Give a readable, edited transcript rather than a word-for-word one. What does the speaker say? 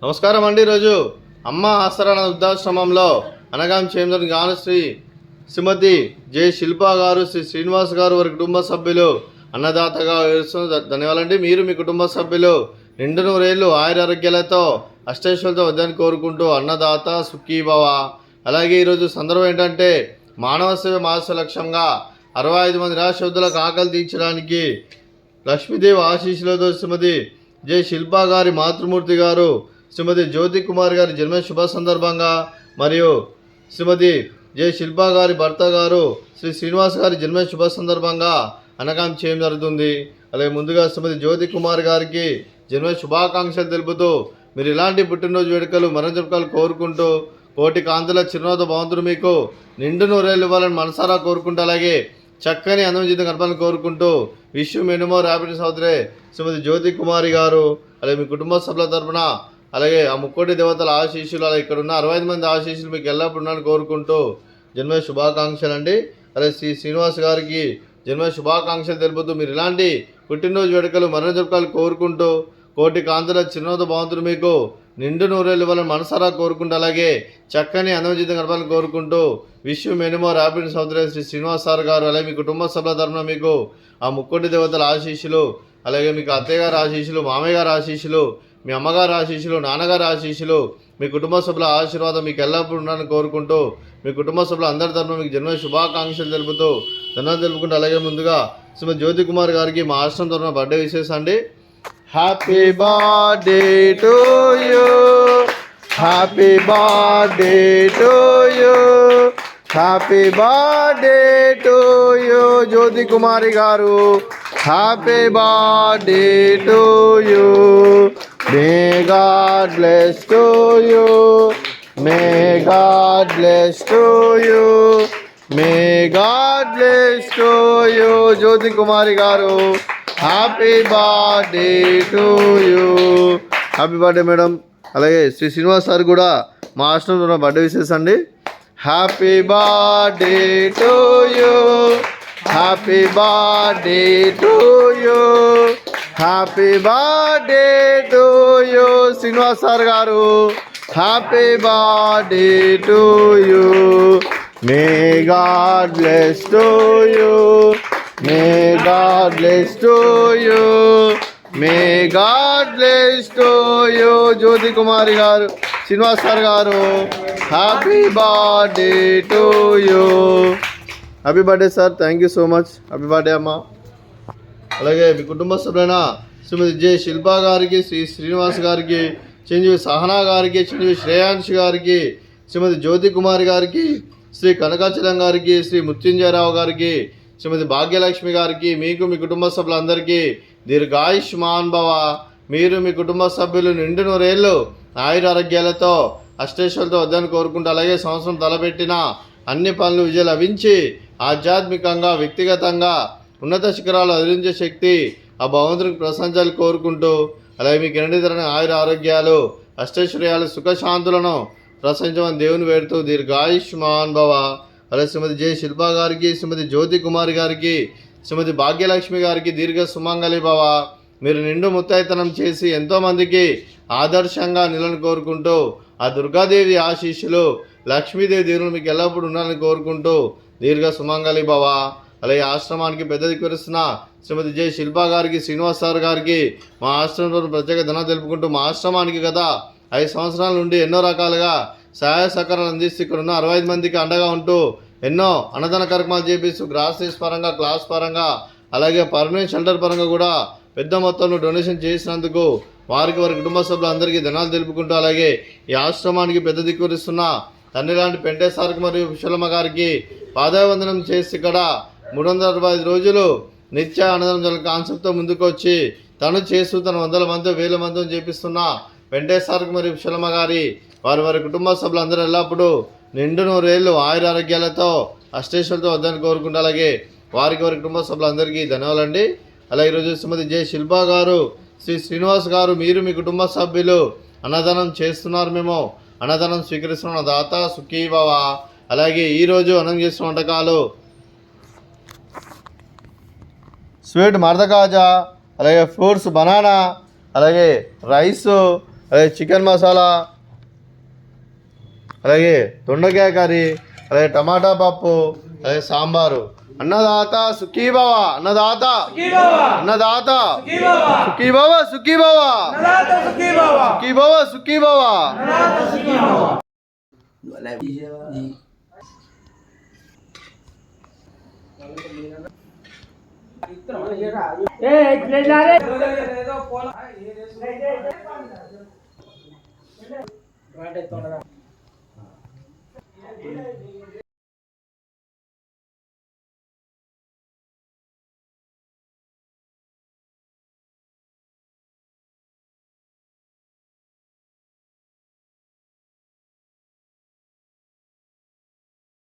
నమస్కారం అండి. ఈరోజు అమ్మ ఆసరా వృద్ధాశ్రమంలో అనగాం చేందర్ గాను శ్రీమతి జె శిల్ప గారు, శ్రీ శ్రీనివాస్ గారు వారి కుటుంబ సభ్యులు అన్నదాతగా ధన్యవాదాలండి. మీరు మీ కుటుంబ సభ్యులు నిండు నూరేళ్ళు ఆయురారోగ్యాలతో అష్టైశ్వర్యాలతో వద్దని కోరుకుంటూ అన్నదాత సుఖీభవ. అలాగే ఈరోజు సందర్భం ఏంటంటే మానవ సేవ మాస లక్ష్యంగా 65 మంది నిరాశ్రద్ధులకు ఆకలి తీర్చడానికి లక్ష్మీదేవి ఆశీస్సులతో శ్రీమతి జె శిల్ప గారి మాతృమూర్తి గారు, శ్రీమతి జ్యోతి కుమార్ గారి జన్మ శుభ సందర్భంగా మరియు శ్రీమతి జె శిల్ప గారి భర్త గారు శ్రీ శ్రీనివాస్ గారి జన్మ శుభ సందర్భంగా అన్నదానం చేయడం జరుగుతుంది. అలాగే ముందుగా శ్రీమతి జ్యోతి కుమార్ గారికి జన్మ శుభాకాంక్షలు తెలుపుతూ మీరు ఇలాంటి పుట్టినరోజు వేడుకలు మరణ జరుపుకలు కోరుకుంటూ కోటి కాంతుల చిరునవ్వుతో భగవంతుడు మీకు నిండు నూరేళ్ళు ఇవ్వాలని మనసారా కోరుకుంటూ అలాగే చక్కని అందం జీవితం గడపాలని కోరుకుంటూ విష్ మెనీ మోర్ హ్యాపీనెస్ అవుతారే శ్రీమతి జ్యోతి కుమారి గారు. అలాగే మీ కుటుంబ సభ్యుల తరఫున అలాగే ఆ ముక్కోటి దేవతల ఆశీస్సులు అలాగే ఇక్కడ ఉన్న 65 మంది ఆశీస్సులు మీకు ఎల్లప్పుడు ఉన్నారని కోరుకుంటూ జన్మ శుభాకాంక్షలు అండి. అలాగే శ్రీ శ్రీనివాస్ గారికి జన్మ శుభాకాంక్షలు తెలుపుతూ మీరు ఇలాంటి పుట్టినరోజు వేడుకలు మరణ జరుపుకలు కోరుకుంటూ కోటి కాంతుల చిరునవ్వుతో భగవంతుడు మీకు నిండు నూరేళ్ళు ఇవ్వాలని మనసారా కోరుకుంటూ అలాగే చక్కని అందం జీవితం గడపాలని కోరుకుంటూ విష్ మెనీ మోర్ హ్యాపీనెస్ అవుతారే శ్రీ శ్రీనివాస్ సార్ గారు. అలాగే మీ కుటుంబ సభ్యుల తరఫున మీకు ఆ ముక్కోటి దేవతల ఆశీస్సులు అలాగే మీకు అత్తయ్య గారి ఆశీస్సులు, మామయ్య గారి ఆశీస్సులు, మీ అమ్మగారి ఆశీస్సులు, నాన్నగారి ఆశీస్సులు, మీ కుటుంబ సభ్యుల ఆశీర్వాదం మీకు ఎల్లప్పుడూ ఉండాలని కోరుకుంటూ మీ కుటుంబ సభ్యులు అందరి తరఫున మీకు జన్మ శుభాకాంక్షలు తెలుపుతూ ధన్యవాదాలు తెలుపుకుంటూ అలాగే ముందుగా శ్రీమతి జ్యోతి కుమార్ గారికి మా ఆశ్రమం తరఫున బర్త్డే విశేష అండి. Happy birthday to you, happy birthday to you, happy birthday to you Jyoti Kumari గారు. Happy birthday to you, may God bless to you, may God bless to you, may God bless to you Jyoti Kumari గారు. Happy birthday to you. Happy birthday madam. అలాగే Shri Srinivas sir కూడా మా ఆశ్రమంలో birthday విశేష అండి. Happy birthday to you, happy birthday to you, happy birthday to you Srinivas sir గారు. Happy birthday to you, may God bless to you, may God bless to you, may God bless to you Jyoti Kumari గారు, Srinivas sir గారు. Happy birthday to you. Happy birthday sir, thank you so much. Happy birthday అమ్మ. అలాగే మీ కుటుంబ సభ్యులైన శ్రీమతి J శిల్ప గారికి, శ్రీ శ్రీనివాస్ గారికి, చిరంజీవి సహనా గారికి, చిరంజీవి శ్రేయాంశ్ గారికి, శ్రీమతి జ్యోతి కుమారి గారికి, శ్రీ కనకాచలం గారికి, శ్రీ మృత్యుంజయరావు గారికి, శ్రీమతి భాగ్యలక్ష్మి గారికి, మీకు మీ కుటుంబ సభ్యులందరికీ దీర్ఘాయుష్మాన్ భవ. మీరు మీ కుటుంబ సభ్యులు నిండు నూరేళ్ళు ఆయురారోగ్యాలతో అష్టైశ్వర్యాలతో వద్దని కోరుకుంటూ అలాగే సంవత్సరం తలపెట్టిన అన్ని పనులు విజయం లభించి ఆధ్యాత్మికంగా వ్యక్తిగతంగా ఉన్నత శిఖరాలు అధిరించే శక్తి ఆ భగవంతునికి ప్రశంసలు కోరుకుంటూ అలాగే మీకు ఎన్నితరమైన ఆయుర ఆరోగ్యాలు అష్టైశ్వర్యాలు సుఖశాంతులను ప్రశంసమని దేవుని వేడుతూ దీర్ఘాయుష్మాన్ భవ. అలాగే శ్రీమతి జె శిల్ప గారికి, శ్రీమతి జ్యోతి కుమారి గారికి, శ్రీమతి భాగ్యలక్ష్మి గారికి దీర్ఘ సుమంగళి భవ. మీరు నిండు ముత్తైతనం చేసి ఎంతోమందికి ఆదర్శంగా నిలని కోరుకుంటూ ఆ దుర్గాదేవి ఆశీస్సులు లక్ష్మీదేవి దేవుని మీకు ఎల్లప్పుడూ ఉండాలని కోరుకుంటూ దీర్ఘ సుమంగళి భవ. అలాగే ఆశ్రమానికి పెద్ద దిక్కువరుస్తున్న శ్రీమతి జె శిల్ప గారికి, శ్రీనివాస్ సార్ గారికి మా ఆశ్రమంలో ప్రత్యేక ధన్యవాదాలు తెలుపుకుంటూ మా ఆశ్రమానికి గత 5 సంవత్సరాల నుండి ఎన్నో రకాలుగా సహాయ సహకారాలు అందిస్తూ ఇక్కడ ఉన్న 65 మందికి అండగా ఉంటూ ఎన్నో అన్నదాన కార్యక్రమాలు చేపిస్తూ గ్రాసరీస్ పరంగా, క్లాస్ పరంగా, అలాగే పర్మనెంట్ షెల్టర్ పరంగా కూడా పెద్ద మొత్తంలో డొనేషన్ చేసినందుకు వారి కుటుంబ సభ్యులందరికీ ధన్యవాదాలు తెలుపుకుంటూ అలాగే ఈ ఆశ్రమానికి పెద్ద దిక్కువరిస్తున్న తండ్రి లాంటి పెంటే సార్కి మరియు విశాలమ్మ గారికి పాదావందనం చేసి ఇక్కడ 365 రోజులు నిత్య అన్నదానం కాన్సెప్ట్తో ముందుకు వచ్చి తను చేస్తూ తన 100 మంది 1000 మందితో చేపిస్తున్న వెంకటేశ్వరకు మరియు విశాలమ్మ గారి వారి కుటుంబ సభ్యులందరూ ఎల్లప్పుడూ నిండు నూరేళ్ళు ఆయుర ఆరోగ్యాలతో అష్టైశ్వర్యాలతో వద్దని కోరుకుంటూ అలాగే వారి కుటుంబ సభ్యులందరికీ ధన్యవాదాలండి. అలాగే ఈరోజు శ్రీమతి జె శిల్ప గారు, శ్రీ శ్రీనివాస్ గారు మీరు మీ కుటుంబ సభ్యులు అన్నదానం చేస్తున్నారు, మేము అన్నదానం స్వీకరిస్తున్న దాత సుఖీభవ. అలాగే ఈరోజు అన్నం చేస్తున్న వంటకాలు స్వీట్ మర్దకాజా, అలాగే ఫ్రూట్స్ బనానా, అలాగే రైసు, అలాగే చికెన్ మసాలా, అలాగే దొండకాయ కర్రీ, అలాగే టమాటా పప్పు, అలాగే సాంబారు. అన్నదాత సుఖీభవ, అన్నదాత అన్నదాత సుఖీభవ, సుఖీభవ సుఖీభవ, సుఖీభవ.